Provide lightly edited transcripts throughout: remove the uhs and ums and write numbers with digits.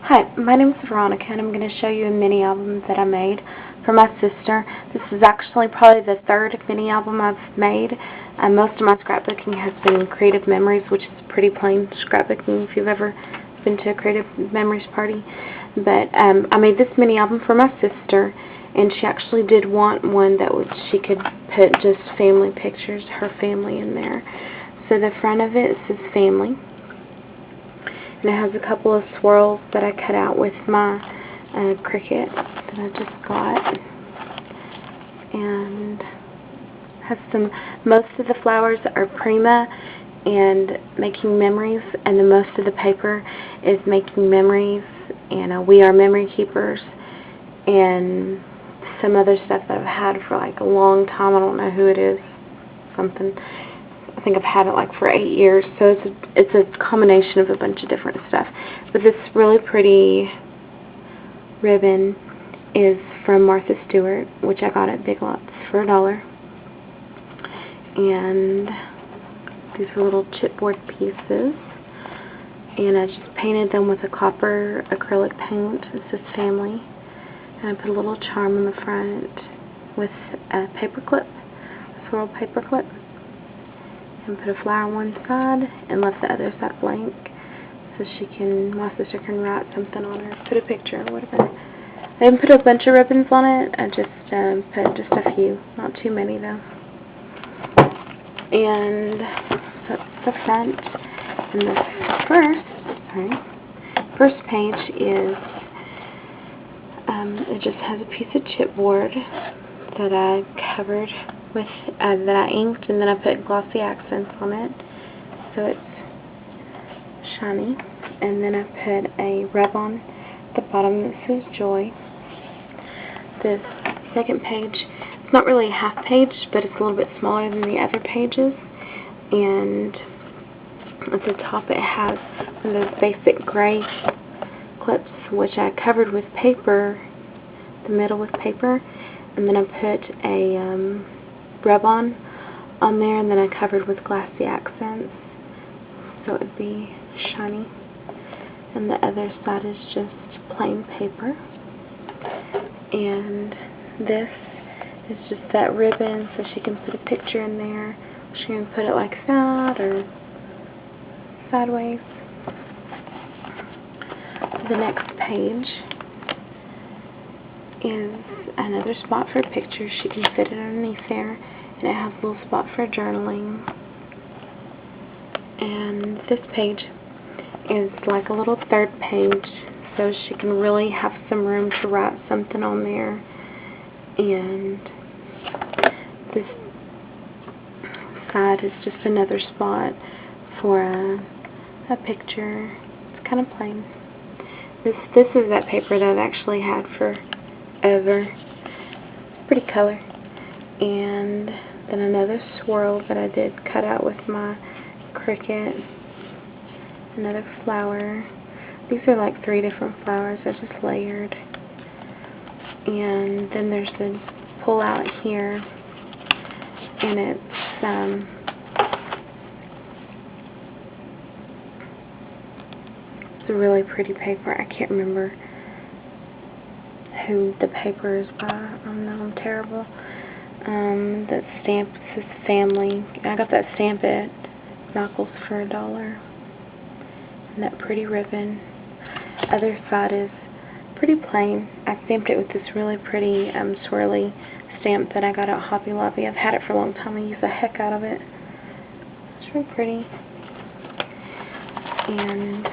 Hi, my name is Veronica, and I'm going to show you a mini album that I made for my sister. This is actually probably the third mini album I've made. Most of my scrapbooking has been Creative Memories, which is pretty plain scrapbooking if you've ever been to a Creative Memories party. But I made this mini album for my sister, and she actually did want one that she could put just family pictures, her family in there. So the front of it says family. And it has a couple of swirls that I cut out with my Cricut that I just got. And has most of the flowers are Prima and Making Memories, and then most of the paper is Making Memories and We Are Memory Keepers and some other stuff that I've had for like a long time. I don't know who it is. Something. I think I've had it like for 8 years, so it's a combination of a bunch of different stuff. But this really pretty ribbon is from Martha Stewart, which I got at Big Lots for $1. And these are little chipboard pieces, and I just painted them with a copper acrylic paint. It says family, and I put a little charm on the front with a paper clip, a swirl paper clip. And put a flower on one side and left the other side blank so my sister can write something on her, put a picture or whatever. I didn't put a bunch of ribbons on it. I just put just a few, not too many though. And that's the front. And the first page is it just has a piece of chipboard that I covered with that I inked, and then I put glossy accents on it so it's shiny. And then I put a rub-on at the bottom that says Joy. This second page, it's not really a half page, but it's a little bit smaller than the other pages, and at the top it has one of those basic gray clips, which I covered with paper, the middle with paper, and then I put a rub-on there, and then I covered with glossy accents so it would be shiny. And the other side is just plain paper. And this is just that ribbon so she can put a picture in there. She can put it like that or sideways. The next page is another spot for pictures. She can fit it underneath there, and it has a little spot for journaling. And this page is like a little third page, so she can really have some room to write something on there. And this side is just another spot for a picture. It's kind of plain. This is that paper that I've actually had forever. Pretty color. And then another swirl that I did cut out with my Cricut. Another flower. These are like 3 different flowers. They're just layered. And then there's the pull out here, and it's a really pretty paper. I can't remember who the paper is by. I don't know, I'm terrible. That stamp says family. I got that stamp at Michael's for $1. And that pretty ribbon. Other side is pretty plain. I stamped it with this really pretty swirly stamp that I got at Hobby Lobby. I've had it for a long time. I use the heck out of it. It's really pretty. And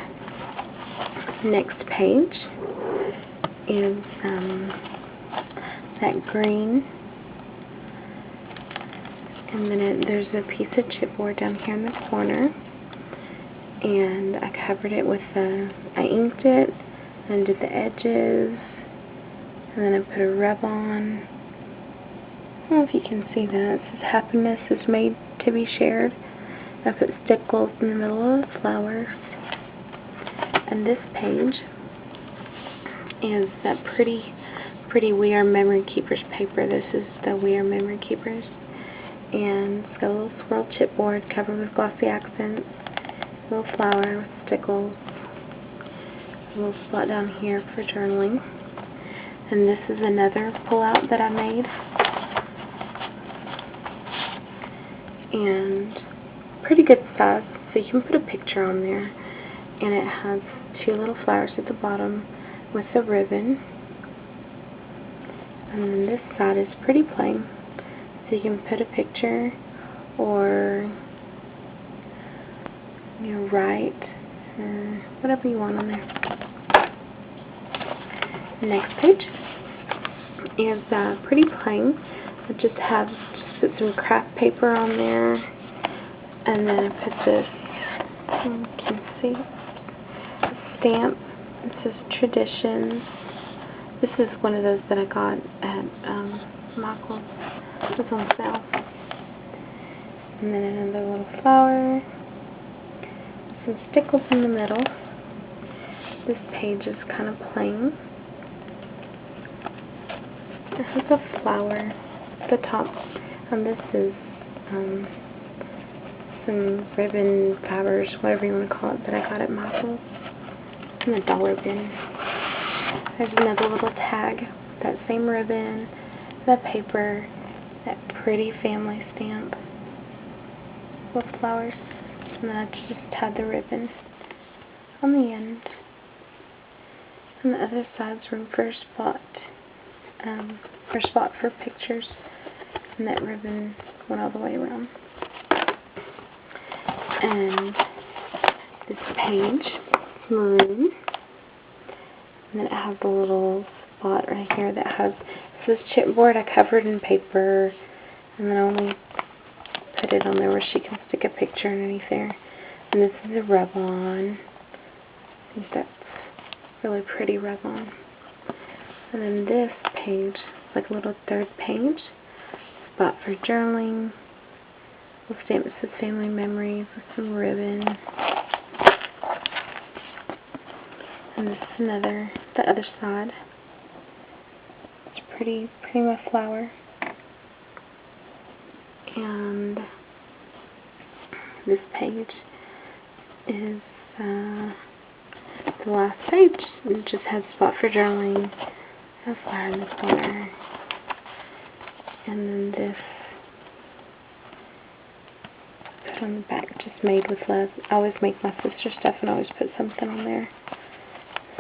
next page is that green. And then there's a piece of chipboard down here in the corner. And I covered it with I inked it and did the edges. And then I put a rub-on. I don't know if you can see that. It says happiness is made to be shared. I put stickles in the middle of the flowers. And this page is that pretty We Are Memory Keepers paper. This is the We Are Memory Keepers. And it's got a little swirl chipboard covered with glossy accents. Little flower with stickles. a little spot down here for journaling. And this is another pull-out that I made. And pretty good size, so you can put a picture on there. And it has 2 little flowers at the bottom with a ribbon. And then this side is pretty plain, so you can put a picture or write or whatever you want on there. Next page is pretty plain. I just put some craft paper on there, and then I put this, you can see, stamp. It says Traditions. This is one of those that I got at Michael's. It was on sale. And then another little flower. Some stickles in the middle. This page is kind of plain. It has a flower at the top. And this is some ribbon fibers, whatever you want to call it, that I got at Michael's in the dollar bin. There's another little tag, that same ribbon, that paper, that pretty family stamp with flowers, and then I just tied the ribbon on the end. On the other side's room for a spot, for pictures, and that ribbon went all the way around. And this page, maroon. And then it has a little spot right here that has this chipboard I covered in paper, and then I only put it on there where she can stick a picture underneath there. And this is a rub-on. I think that's really pretty rub-on. And then this page, like a little third page, spot for journaling. We'll stamp it says Family Memories with some ribbon. And this is another, the other side. It's pretty much flower. And this page is the last page. It just has a spot for journaling, a flower in the corner. And then this put on the back, just Made with Love. I always make my sister stuff and I always put something on there.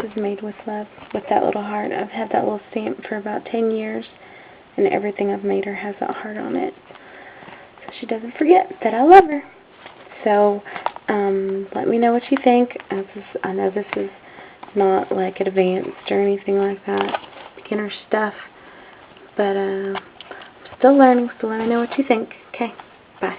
This is Made with Love with that little heart. I've had that little stamp for about 10 years, and everything I've made her has that heart on it, so she doesn't forget that I love her. So let me know what you think. I know this is not like advanced or anything like that, beginner stuff, but I'm still learning, so let me know what you think. Okay, bye.